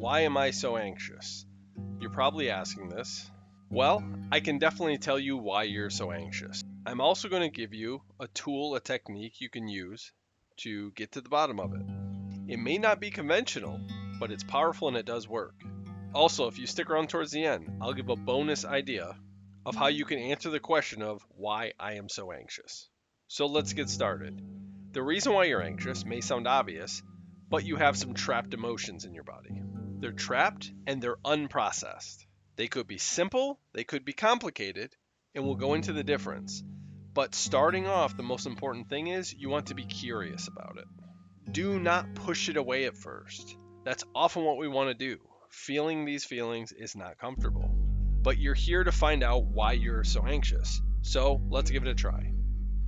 Why am I so anxious? You're probably asking this. Well, I can definitely tell you why you're so anxious. I'm also going to give you a tool, a technique you can use to get to the bottom of it. It may not be conventional, but it's powerful and it does work. Also, if you stick around towards the end, I'll give a bonus idea of how you can answer the question of why I am so anxious. So let's get started. The reason why you're anxious may sound obvious, but you have some trapped emotions in your body. They're trapped and they're unprocessed. They could be simple, they could be complicated, and we'll go into the difference. But starting off, the most important thing is you want to be curious about it. Do not push it away at first. That's often what we want to do. Feeling these feelings is not comfortable. But you're here to find out why you're so anxious. So let's give it a try.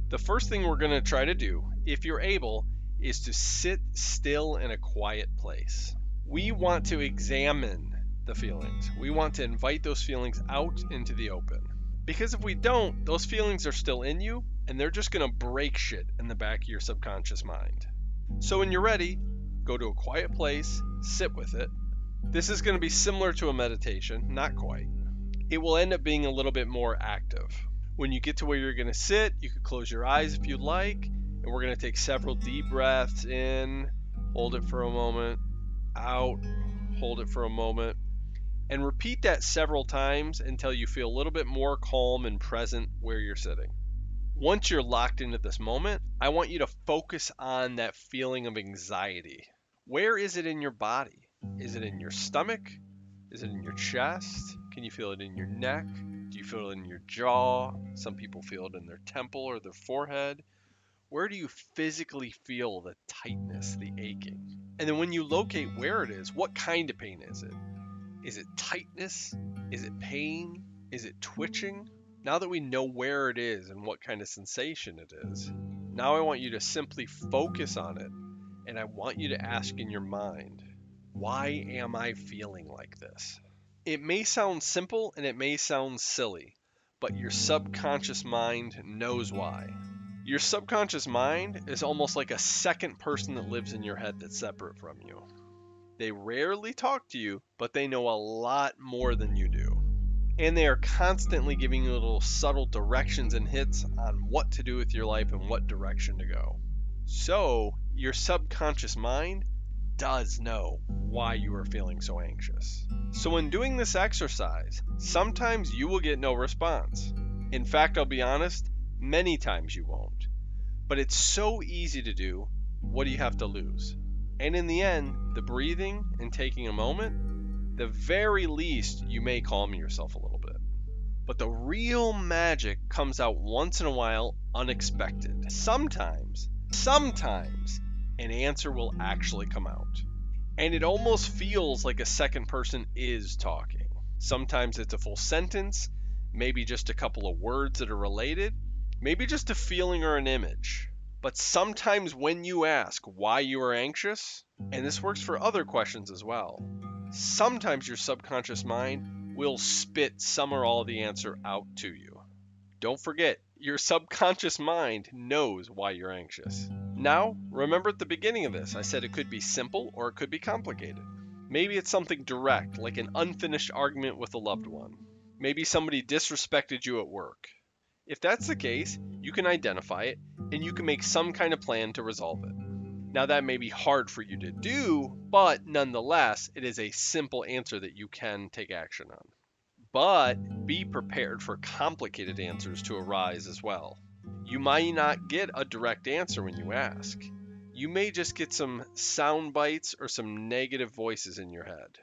The first thing we're going to try to do, if you're able, is to sit still in a quiet place. We want to examine the feelings. We want to invite those feelings out into the open. Because if we don't, those feelings are still in you, and they're just going to break shit in the back of your subconscious mind. So when you're ready, go to a quiet place, sit with it. This is going to be similar to a meditation, not quite. It will end up being a little bit more active. When you get to where you're going to sit, you can close your eyes if you'd like, and we're going to take several deep breaths in, hold it for a moment, out, hold it for a moment, and repeat that several times until you feel a little bit more calm and present where you're sitting. Once you're locked into this moment, I want you to focus on that feeling of anxiety. Where is it in your body? Is it in your stomach? Is it in your chest? Can you feel it in your neck? Do you feel it in your jaw? Some people feel it in their temple or their forehead. Where do you physically feel the tightness, the aching? And then when you locate where it is, what kind of pain is it? Is it tightness? Is it pain? Is it twitching? Now that we know where it is and what kind of sensation it is, now I want you to simply focus on it, and I want you to ask in your mind, why am I feeling like this? It may sound simple and it may sound silly, but your subconscious mind knows why. Your subconscious mind is almost like a second person that lives in your head that's separate from you. They rarely talk to you, but they know a lot more than you do. And they are constantly giving you little subtle directions and hits on what to do with your life and what direction to go. So, your subconscious mind does know why you are feeling so anxious. So when doing this exercise, sometimes you will get no response. In fact, I'll be honest, many times you won't. But it's so easy to do. What do you have to lose? And in the end, the breathing and taking a moment, the very least you may calm yourself a little bit. But the real magic comes out once in a while unexpected. Sometimes, an answer will actually come out. And it almost feels like a second person is talking. Sometimes it's a full sentence, maybe just a couple of words that are related, maybe just a feeling or an image. But sometimes when you ask why you are anxious, and this works for other questions as well, sometimes your subconscious mind will spit some or all of the answer out to you. Don't forget, your subconscious mind knows why you're anxious. Now, remember at the beginning of this, I said it could be simple or it could be complicated. Maybe it's something direct, like an unfinished argument with a loved one. Maybe somebody disrespected you at work. If that's the case, you can identify it and you can make some kind of plan to resolve it. Now that may be hard for you to do, but nonetheless, it is a simple answer that you can take action on. But be prepared for complicated answers to arise as well. You might not get a direct answer when you ask. You may just get some sound bites or some negative voices in your head.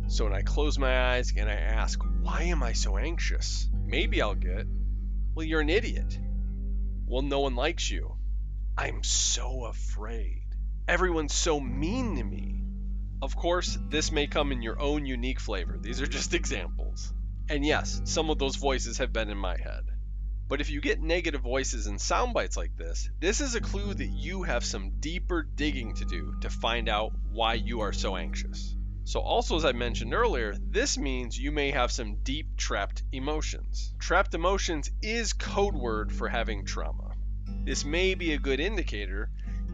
So when I close my eyes and I ask, why am I so anxious? Maybe I'll get, well, you're an idiot. Well, no one likes you. I'm so afraid. Everyone's so mean to me. Of course, this may come in your own unique flavor. These are just examples. And yes, some of those voices have been in my head. But if you get negative voices and sound bites like this is a clue that you have some deeper digging to do to find out why you are so anxious. So also, as I mentioned earlier, this means you may have some deep trapped emotions. Trapped emotions is code word for having trauma. This may be a good indicator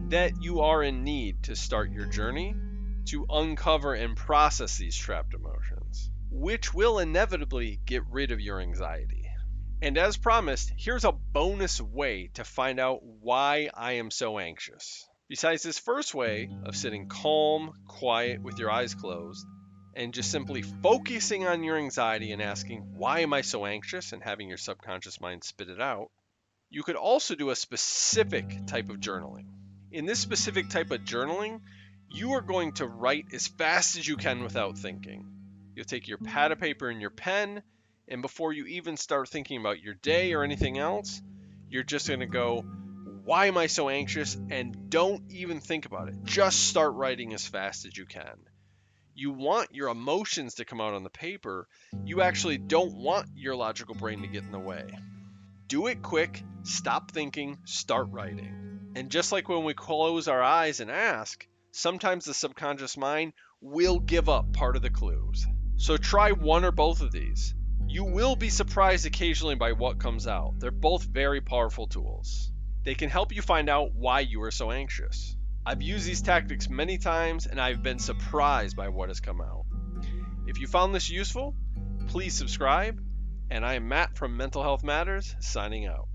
that you are in need to start your journey to uncover and process these trapped emotions, which will inevitably get rid of your anxiety. And as promised, here's a bonus way to find out why I am so anxious. Besides this first way of sitting calm, quiet with your eyes closed, and just simply focusing on your anxiety and asking, why am I so anxious? And having your subconscious mind spit it out, you could also do a specific type of journaling. In this specific type of journaling, you are going to write as fast as you can without thinking. You'll take your pad of paper and your pen, and before you even start thinking about your day or anything else, you're just going to go, why am I so anxious? And don't even think about it. Just start writing as fast as you can. You want your emotions to come out on the paper. You actually don't want your logical brain to get in the way. Do it quick, stop thinking, start writing. And just like when we close our eyes and ask, sometimes the subconscious mind will give up part of the clues. So try one or both of these. You will be surprised occasionally by what comes out. They're both very powerful tools. They can help you find out why you are so anxious. I've used these tactics many times and I've been surprised by what has come out. If you found this useful, please subscribe. And I am Matt from Mental Health Matters, signing out.